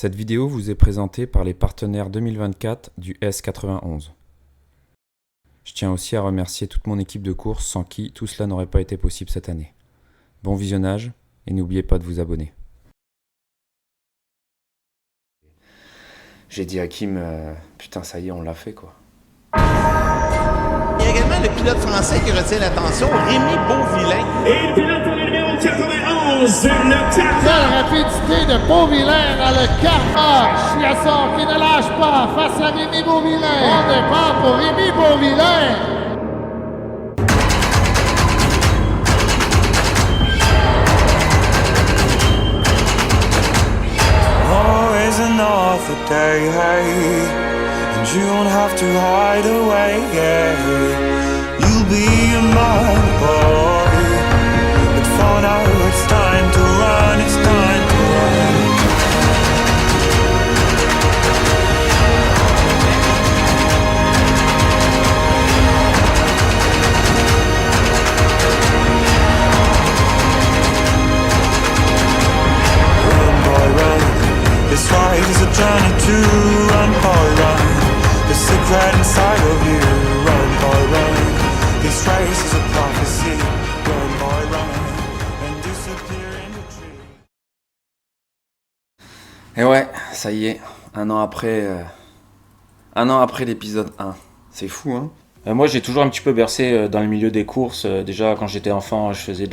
Cette vidéo vous est présentée par les partenaires 2024 du S91. Je tiens aussi à remercier toute mon équipe de course sans qui tout cela n'aurait pas été possible cette année. Bon visionnage et n'oubliez pas de vous abonner. J'ai dit à Kim, putain ça y est on l'a fait quoi. Il y a également le pilote français qui retient l'attention, Rémi Beauvillain. Et le pilote pour le numéro 91, le Carter. La rapidité de Beauvillain dans le Carter. Chiasson qui ne lâche pas face à Rémi Beauvillain. Bon départ pour Rémi Beauvillain. Always another day, and you don't have to hide away. You'll be a my boy, but for now it's time to run. It's time to run. Run, boy, run. This ride is a journey to run, boy, run. The secret inside of you, run, boy, run. This race is a prophecy, run, boy, run. And disappear in the tree. Et ouais, ça y est, un an après l'épisode 1. C'est fou hein. Moi, j'ai toujours un petit peu bercé dans le milieu des courses. Déjà, quand j'étais enfant, je faisais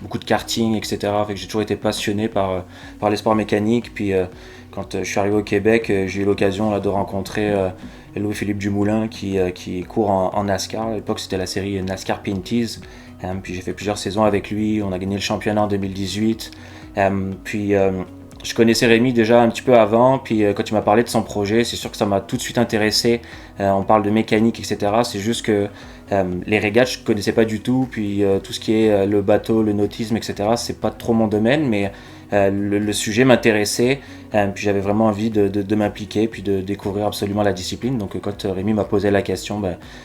beaucoup de karting, etc. Fait que j'ai toujours été passionné par les sports mécaniques. Puis, quand je suis arrivé au Québec, j'ai eu l'occasion là, de rencontrer Louis-Philippe Dumoulin qui court en NASCAR. À l'époque, c'était la série NASCAR Pinties. Puis, j'ai fait plusieurs saisons avec lui. On a gagné le championnat en 2018. Je connaissais Rémi déjà un petit peu avant, puis quand tu m'as parlé de son projet, c'est sûr que ça m'a tout de suite intéressé. On parle de mécanique, etc. C'est juste que les régates, je ne connaissais pas du tout, puis tout ce qui est le bateau, le nautisme, etc., c'est pas trop mon domaine, mais le sujet m'intéressait, puis j'avais vraiment envie de m'impliquer, puis de découvrir absolument la discipline. Donc quand Rémi m'a posé la question,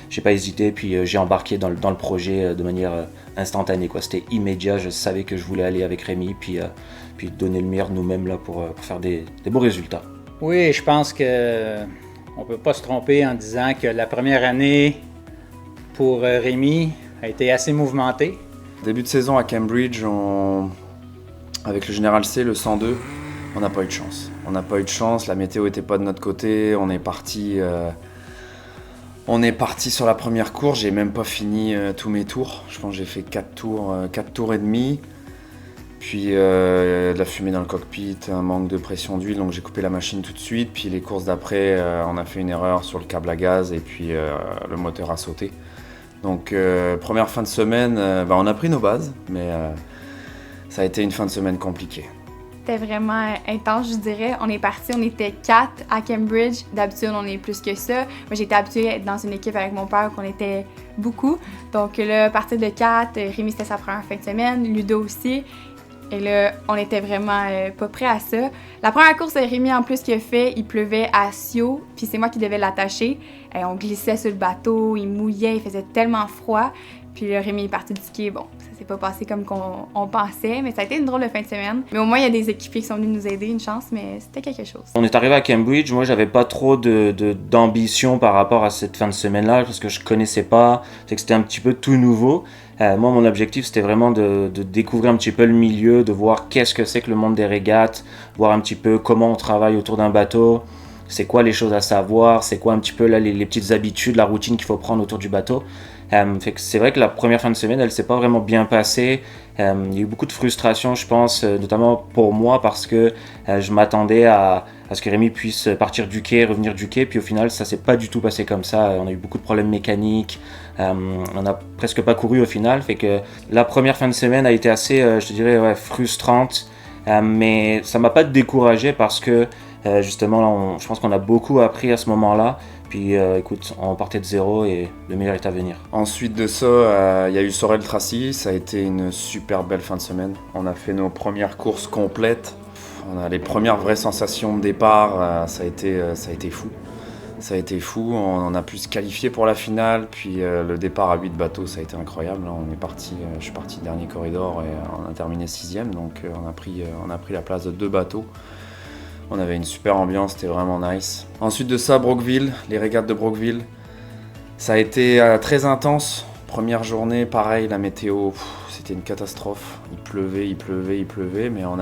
j'ai pas hésité, puis j'ai embarqué dans le projet de manière instantanée, quoi. C'était immédiat, je savais que je voulais aller avec Rémi, puis donner le meilleur de nous-mêmes là, pour faire des beaux résultats. Oui, je pense que on peut pas se tromper en disant que la première année pour Rémi a été assez mouvementée. Début de saison à Cambridge, avec le Général C, le 102, on n'a pas eu de chance. On n'a pas eu de chance, la météo n'était pas de notre côté, on est parti sur la première course, j'ai même pas fini tous mes tours. Je pense que j'ai fait 4 tours et demi. Puis de la fumée dans le cockpit, un manque de pression d'huile, donc j'ai coupé la machine tout de suite. Puis les courses d'après, on a fait une erreur sur le câble à gaz et puis le moteur a sauté. Donc première fin de semaine, on a pris nos bases, mais ça a été une fin de semaine compliquée. C'était vraiment intense, je dirais. On est parti, on était 4 à Cambridge. D'habitude, on est plus que ça. Moi, j'étais habituée à être dans une équipe avec mon père, qu'on était beaucoup. Donc là, à partir de 4, Rémi, c'était sa première fin de semaine, Ludo aussi. Et là, on était vraiment pas prêts à ça. La première course de Rémi, en plus, qu'il a fait, il pleuvait à Sio, puis c'est moi qui devais l'attacher. Et on glissait sur le bateau, il mouillait, il faisait tellement froid. Puis là, Rémi est parti du ski. Bon, ça s'est pas passé comme on pensait, mais ça a été une drôle de fin de semaine. Mais au moins, il y a des équipiers qui sont venus nous aider, une chance, mais c'était quelque chose. On est arrivé à Cambridge, moi j'avais pas trop d'ambition par rapport à cette fin de semaine-là, parce que je connaissais pas, c'est que c'était un petit peu tout nouveau. Moi, mon objectif, c'était vraiment de découvrir un petit peu le milieu, de voir qu'est-ce que c'est que le monde des régates, voir un petit peu comment on travaille autour d'un bateau, c'est quoi les choses à savoir, c'est quoi un petit peu là, les petites habitudes, la routine qu'il faut prendre autour du bateau. Fait que c'est vrai que la première fin de semaine, elle s'est pas vraiment bien passée. Il y a eu beaucoup de frustration, je pense, notamment pour moi, parce que je m'attendais à ce que Rémi puisse partir du quai, revenir du quai, puis au final, ça s'est pas du tout passé comme ça. On a eu beaucoup de problèmes mécaniques, on n'a presque pas couru au final. Fait que la première fin de semaine a été assez, je te dirais, frustrante, mais ça m'a pas découragé parce que justement, je pense qu'on a beaucoup appris à ce moment-là. Puis écoute, on partait de zéro et le meilleur est à venir. Ensuite de ça, il y a eu Sorel Tracy, ça a été une super belle fin de semaine. On a fait nos premières courses complètes. On a les premières vraies sensations de départ, ça a été fou. Ça a été fou, on a pu se qualifier pour la finale, puis le départ à 8 bateaux, ça a été incroyable. Je suis parti dernier corridor et on a terminé 6e, donc on a pris la place de 2 bateaux. On avait une super ambiance, c'était vraiment nice. Ensuite de ça, Brockville, les régates de Brockville. Ça a été très intense. Première journée, pareil, la météo, c'était une catastrophe. Il pleuvait, mais on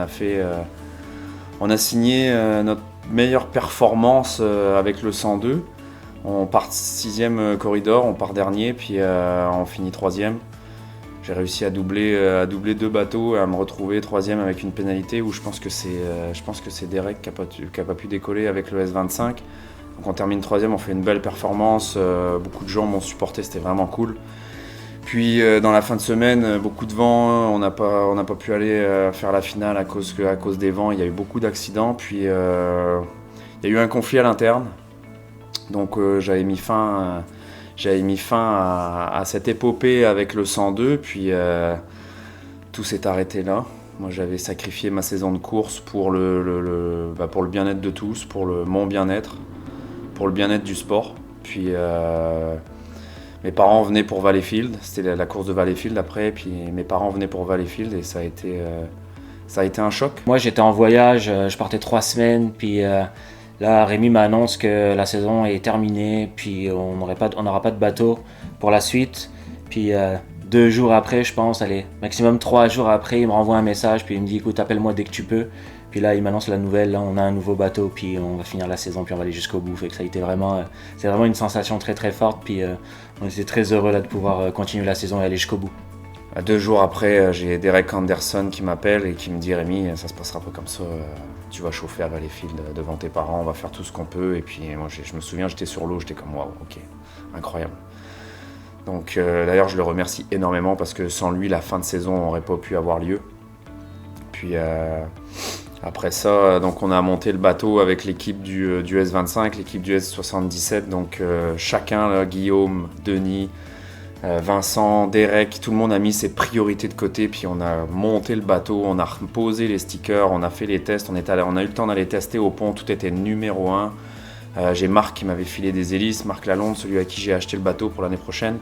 a signé notre meilleure performance avec le 102. On part 6e corridor, on part dernier, puis on finit 3e. J'ai réussi à doubler 2 bateaux et à me retrouver 3e avec une pénalité où je pense que c'est Derek qui a pas pu décoller avec le S25. Donc on termine 3e, on fait une belle performance, beaucoup de gens m'ont supporté, c'était vraiment cool. Puis dans la fin de semaine, beaucoup de vent, on n'a pas pu aller faire la finale à cause des vents, il y a eu beaucoup d'accidents, puis il y a eu un conflit à l'interne. Donc j'avais mis fin à cette épopée avec le 102, puis tout s'est arrêté là. Moi j'avais sacrifié ma saison de course pour le bien-être de tous, pour mon bien-être, pour le bien-être du sport. Puis mes parents venaient pour Valleyfield, c'était la course de Valleyfield après, puis mes parents venaient pour Valleyfield et ça a été un choc. Moi j'étais en voyage, je partais 3 semaines, puis là Rémi m'annonce que la saison est terminée, puis on n'aura pas de bateau pour la suite. Puis 2 jours après, je pense, maximum 3 jours après, il me renvoie un message, puis il me dit écoute, appelle-moi dès que tu peux. Puis là, il m'annonce la nouvelle, là, on a un nouveau bateau, puis on va finir la saison, puis on va aller jusqu'au bout. Fait que ça a été c'est vraiment une sensation très très forte, puis on était très heureux là de pouvoir continuer la saison et aller jusqu'au bout. 2 jours après, j'ai Derek Anderson qui m'appelle et qui me dit Rémi, ça se passera pas comme ça, tu vas chauffer à Valleyfield devant tes parents, on va faire tout ce qu'on peut. Et puis moi, je me souviens, j'étais sur l'eau, j'étais comme waouh, ok, incroyable. Donc d'ailleurs, je le remercie énormément parce que sans lui, la fin de saison n'aurait pas pu avoir lieu. Puis après ça, donc on a monté le bateau avec l'équipe du S25, l'équipe du S77, donc chacun, là, Guillaume, Denis, Vincent, Derek, tout le monde a mis ses priorités de côté, puis on a monté le bateau, on a posé les stickers, on a fait les tests, on a eu le temps d'aller tester au pont, tout était numéro 1. J'ai Marc qui m'avait filé des hélices, Marc Lalonde, celui à qui j'ai acheté le bateau pour l'année prochaine.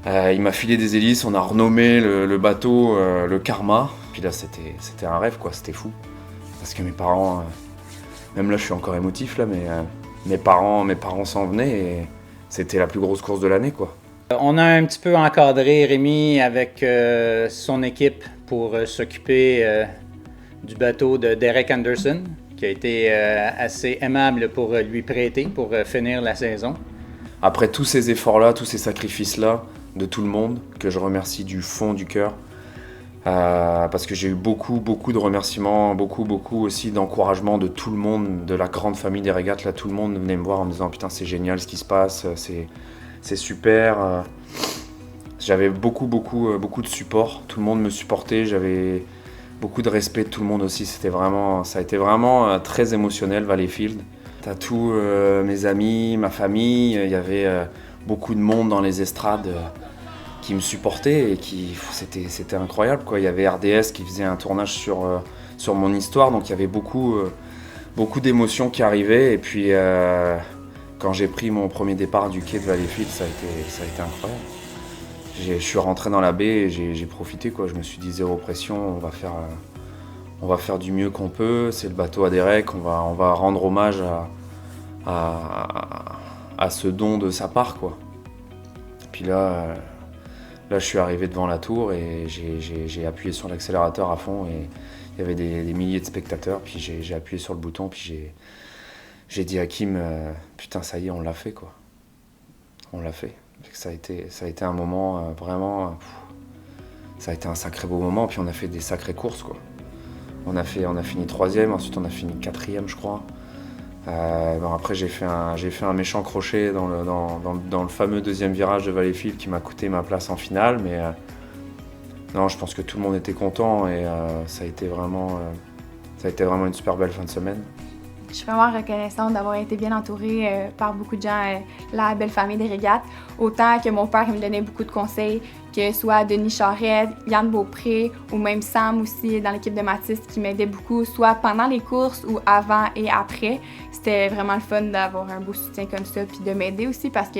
Il m'a filé des hélices, on a renommé le bateau le Karma. Puis là c'était un rêve quoi, c'était fou. Parce que mes parents, même là je suis encore émotif là, mais mes parents s'en venaient et c'était la plus grosse course de l'année quoi. On a un petit peu encadré Rémi avec son équipe pour s'occuper du bateau de Derek Anderson, qui a été assez aimable pour lui prêter pour finir la saison. Après tous ces efforts-là, tous ces sacrifices-là, de tout le monde, que je remercie du fond du cœur, parce que j'ai eu beaucoup de remerciements, beaucoup aussi d'encouragement de tout le monde, de la grande famille des régates. Là, tout le monde venait me voir en me disant « Putain, c'est génial ce qui se passe, c'est super ». J'avais beaucoup de support, tout le monde me supportait, j'avais beaucoup de respect de tout le monde aussi. Ça a été vraiment très émotionnel, Valleyfield. T'as tous mes amis, ma famille, il y avait beaucoup de monde dans les estrades qui me supportait et c'était incroyable quoi. Il y avait RDS qui faisait un tournage sur mon histoire, donc il y avait beaucoup d'émotions qui arrivaient. Et puis quand j'ai pris mon premier départ du quai de Valleyfield, ça a été incroyable. Je suis rentré dans la baie et j'ai profité quoi. Je me suis dit zéro pression, on va faire du mieux qu'on peut. C'est le bateau à Derek, on va rendre hommage à ce don de sa part quoi. Puis là je suis arrivé devant la tour et j'ai appuyé sur l'accélérateur à fond et il y avait des milliers de spectateurs. Puis j'ai appuyé sur le bouton, puis j'ai dit à Kim, putain ça y est, on l'a fait quoi. On l'a fait. Ça a été un moment vraiment, ça a été un sacré beau moment. Puis on a fait des sacrées courses quoi. On a fini 3e, ensuite on a fini 4e je crois. Après j'ai fait un méchant crochet dans le fameux deuxième virage de Valleyfield qui m'a coûté ma place en finale, mais non, je pense que tout le monde était content et ça a été vraiment une super belle fin de semaine. Je suis vraiment reconnaissante d'avoir été bien entourée par beaucoup de gens, la belle famille des régates. Autant que mon père il me donnait beaucoup de conseils, que soit Denis Charette, Yann Beaupré ou même Sam aussi dans l'équipe de Mathis qui m'aidait beaucoup, soit pendant les courses ou avant et après. C'était vraiment le fun d'avoir un beau soutien comme ça puis de m'aider aussi parce que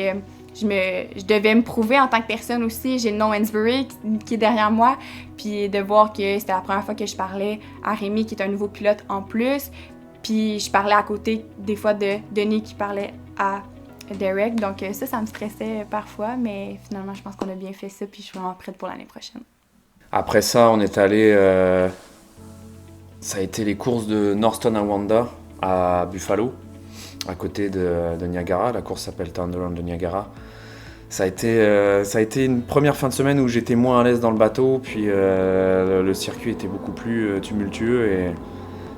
je devais me prouver en tant que personne aussi. J'ai le nom Hansbury qui est derrière moi, puis de voir que c'était la première fois que je parlais à Rémi qui est un nouveau pilote en plus. Puis je parlais à côté des fois de Denis qui parlait à Derek. Donc ça me stressait parfois, mais finalement je pense qu'on a bien fait ça puis je suis vraiment prête pour l'année prochaine. Après ça, on est allé... ça a été les courses de Northern Awanda à Buffalo, à côté de Niagara. La course s'appelle Thunderland de Niagara. Ça a été une première fin de semaine où j'étais moins à l'aise dans le bateau, puis le circuit était beaucoup plus tumultueux et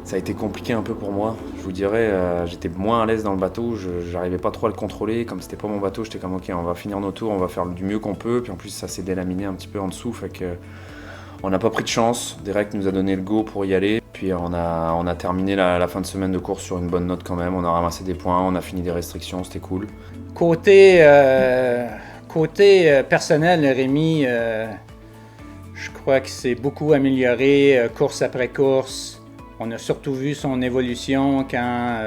ça a été compliqué un peu pour moi. Je vous dirais, j'étais moins à l'aise dans le bateau, j'arrivais pas trop à le contrôler. Comme c'était pas mon bateau, j'étais comme ok, on va finir nos tours, on va faire du mieux qu'on peut. Puis en plus, ça s'est délaminé un petit peu en dessous, fait que on n'a pas pris de chance. Derek nous a donné le go pour y aller. Puis on a terminé la fin de semaine de course sur une bonne note quand même. On a ramassé des points, on a fini des restrictions, c'était cool. Côté personnel, Rémi, je crois qu'il s'est beaucoup amélioré course après course. On a surtout vu son évolution quand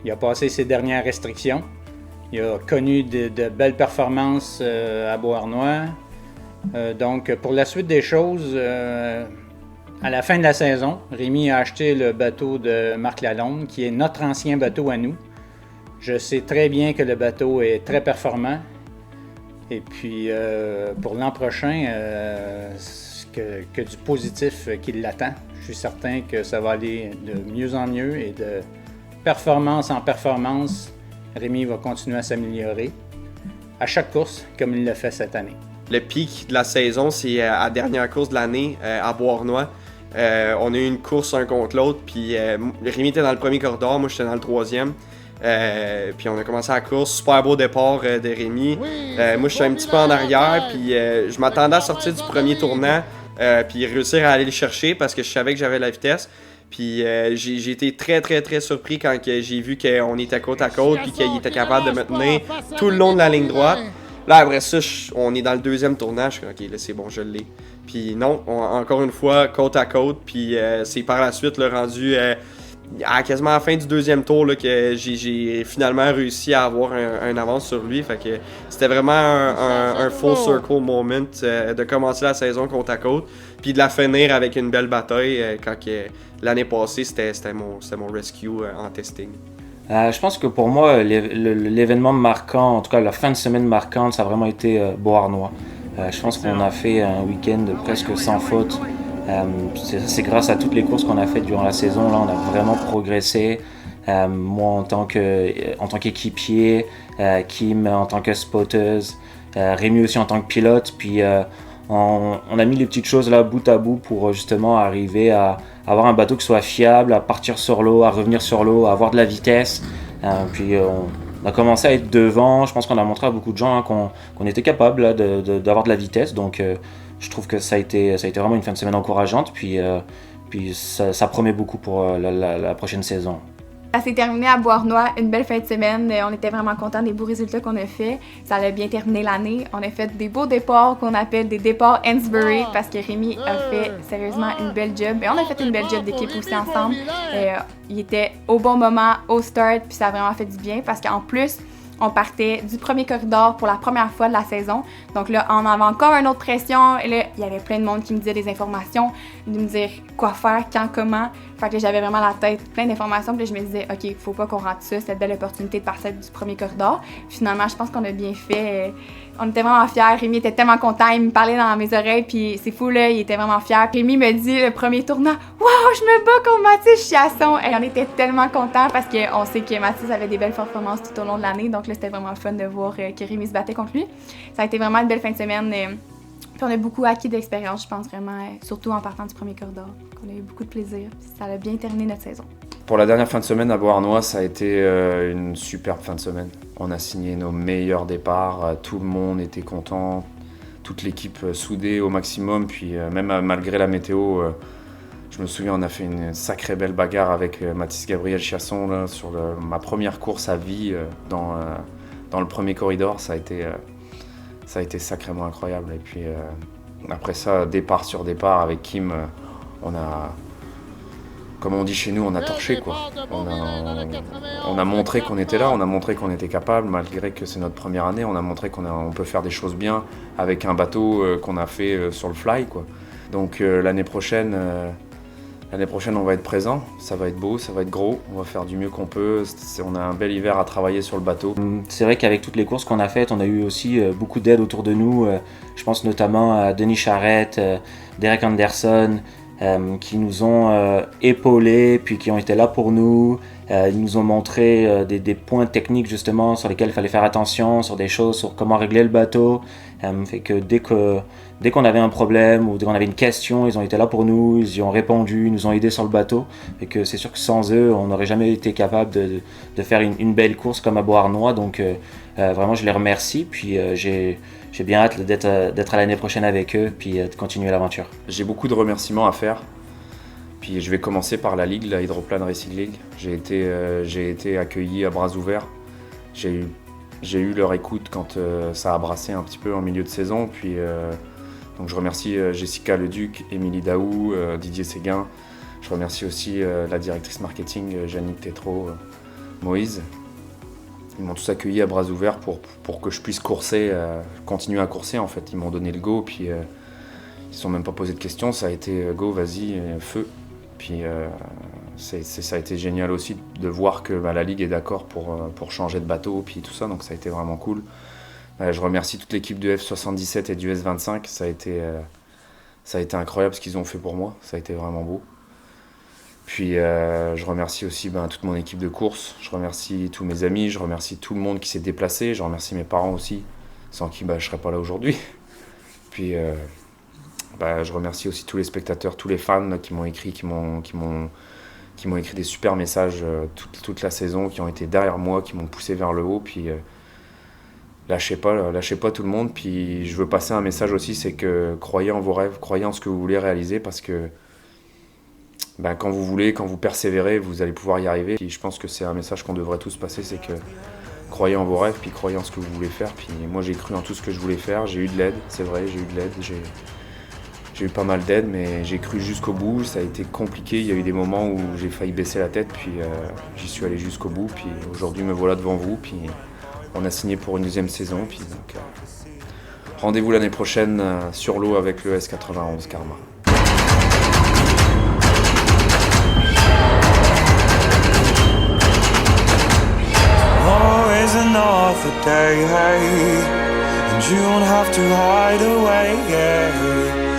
il a passé ses dernières restrictions. Il a connu de belles performances à Beauharnois. Donc, pour la suite des choses, à la fin de la saison, Rémi a acheté le bateau de Marc Lalonde, qui est notre ancien bateau à nous. Je sais très bien que le bateau est très performant. Et puis, pour l'an prochain, que du positif qui l'attend. Je suis certain que ça va aller de mieux en mieux et de performance en performance. Rémi va continuer à s'améliorer à chaque course, comme il l'a fait cette année. Le pic de la saison, c'est à la dernière course de l'année à Beauharnois. On a eu une course un contre l'autre, puis Rémi était dans le premier corridor, moi j'étais dans le troisième. Puis on a commencé la course, super beau départ de Rémi. Moi j'étais un petit peu en arrière, puis je m'attendais à sortir du premier tournant, puis réussir à aller le chercher parce que je savais que j'avais la vitesse. Puis j'ai été très très très surpris quand j'ai vu qu'on était côte à côte, puis qu'il était capable de me tenir tout le long de la ligne droite. Là, après ça, on est dans le deuxième tournage. Ok, là, c'est bon, je l'ai. Puis non, encore une fois, côte à côte. Puis c'est par la suite, le rendu quasiment à la fin du deuxième tour là, que j'ai finalement réussi à avoir un avance sur lui. Fait que c'était vraiment un full circle moment de commencer la saison côte à côte. Puis de la finir avec une belle bataille quand l'année passée, c'était mon rescue en testing. Je pense que pour moi, l'événement marquant, en tout cas la fin de semaine marquante, ça a vraiment été Beauharnois. Je pense qu'on a fait un week-end presque sans faute. C'est grâce à toutes les courses qu'on a faites durant la saison. Là, on a vraiment progressé. Moi, en tant qu'équipier, Kim en tant que spotteuse, Rémi aussi en tant que pilote. Puis on a mis les petites choses là bout à bout pour justement arriver à avoir un bateau qui soit fiable, à partir sur l'eau, à revenir sur l'eau, à avoir de la vitesse. Puis on a commencé à être devant. Je pense qu'on a montré à beaucoup de gens qu'on était capable là, d'avoir de la vitesse. Donc je trouve que ça a été vraiment une fin de semaine encourageante. Puis ça promet beaucoup pour la prochaine saison. Ça s'est terminé à Beauharnois, une belle fin de semaine. On était vraiment contents des beaux résultats qu'on a fait. Ça a bien terminé l'année. On a fait des beaux départs qu'on appelle des départs Hansbury parce que Rémi a fait sérieusement une belle job. Et on a fait une belle job d'équipe aussi ensemble. Il était au bon moment, au start, puis ça a vraiment fait du bien parce qu'en plus, on partait du premier corridor pour la première fois de la saison. Donc là, on avait encore une autre pression. Et là, il y avait plein de monde qui me disait des informations, de me dire quoi faire, quand, comment. Fait que j'avais vraiment la tête plein d'informations. Puis là, je me disais, OK, faut pas qu'on rate ça, cette belle opportunité de partir du premier corridor. Finalement, je pense qu'on a bien fait. On était vraiment fiers. Rémi était tellement content. Il me parlait dans mes oreilles. Puis c'est fou, là, il était vraiment fier. Rémi me dit, le premier tournant, waouh, je me bats contre Mathis Chiasson. Et on était tellement contents parce qu'on sait que Mathis avait des belles performances tout au long de l'année. Donc là, c'était vraiment le fun de voir que Rémi se battait contre lui. Ça a été vraiment une belle fin de semaine. Puis on a beaucoup acquis d'expérience, je pense vraiment, surtout en partant du premier corridor. On a eu beaucoup de plaisir. Puis ça a bien terminé notre saison. Pour la dernière fin de semaine à Beauharnois, ça a été une superbe fin de semaine. On a signé nos meilleurs départs, tout le monde était content, toute l'équipe soudée au maximum. Puis même malgré la météo, je me souviens, on a fait une sacrée belle bagarre avec Mathis Gabriel Chiasson là, sur ma première course à vie dans le premier corridor. Ça a été sacrément incroyable. Et puis après ça, départ sur départ avec Kim, on a, comme on dit chez nous, on a torché quoi. On a montré qu'on était là, on a montré qu'on était capable, malgré que c'est notre première année, on a montré qu'on peut faire des choses bien avec un bateau qu'on a fait sur le fly quoi. Donc l'année prochaine, L'année prochaine, on va être présent, ça va être beau, ça va être gros, on va faire du mieux qu'on peut. On a un bel hiver à travailler sur le bateau. C'est vrai qu'avec toutes les courses qu'on a faites, on a eu aussi beaucoup d'aide autour de nous. Je pense notamment à Denis Charette, Derek Anderson, qui nous ont épaulés, puis qui ont été là pour nous. Ils nous ont montré des points techniques justement sur lesquels il fallait faire attention, sur des choses, sur comment régler le bateau. Fait que dès qu'on avait un problème ou dès qu'on avait une question, ils ont été là pour nous, ils y ont répondu, ils nous ont aidés sur le bateau. Et que c'est sûr que sans eux, on n'aurait jamais été capable de faire une belle course comme à Beauharnois. Donc vraiment, je les remercie. Puis j'ai bien hâte d'être à l'année prochaine avec eux, puis de continuer l'aventure. J'ai beaucoup de remerciements à faire. Puis je vais commencer par la Ligue, la Hydroplane Racing League. J'ai été accueilli à bras ouverts. J'ai eu leur écoute quand ça a brassé un petit peu en milieu de saison. Puis, donc je remercie Jessica Leduc, Émilie Daou, Didier Séguin. Je remercie aussi la directrice marketing, Jannick Tétrault, Moïse. Ils m'ont tous accueilli à bras ouverts pour que je puisse courser, continuer à courser en fait. Ils m'ont donné le go, puis ils ne se sont même pas posé de questions. Ça a été go, vas-y, feu. Puis ça a été génial aussi de voir que la Ligue est d'accord pour changer de bateau, puis tout ça, donc ça a été vraiment cool. Je remercie toute l'équipe du F77 et du S25, ça a été incroyable ce qu'ils ont fait pour moi, ça a été vraiment beau. Puis je remercie aussi toute mon équipe de course, je remercie tous mes amis, je remercie tout le monde qui s'est déplacé, je remercie mes parents aussi, sans qui je ne serais pas là aujourd'hui. Puis je remercie aussi tous les spectateurs, tous les fans qui m'ont écrit, qui m'ont écrit des super messages toute la saison, qui ont été derrière moi, qui m'ont poussé vers le haut. Puis lâchez pas tout le monde. Puis je veux passer un message aussi, c'est que croyez en vos rêves, croyez en ce que vous voulez réaliser, parce que quand vous persévérez, vous allez pouvoir y arriver. Puis je pense que c'est un message qu'on devrait tous passer, c'est que croyez en vos rêves, puis croyez en ce que vous voulez faire. Puis moi j'ai cru en tout ce que je voulais faire, j'ai eu de l'aide, c'est vrai, j'ai eu de l'aide, j'ai eu pas mal d'aide, mais j'ai cru jusqu'au bout. Ça a été compliqué, il y a eu des moments où j'ai failli baisser la tête, puis j'y suis allé jusqu'au bout. Puis aujourd'hui me voilà devant vous, puis on a signé pour une deuxième saison. Puis donc, rendez-vous l'année prochaine sur l'eau avec le S91 Karma. Always another day, hey, and you don't have to hide away, yeah.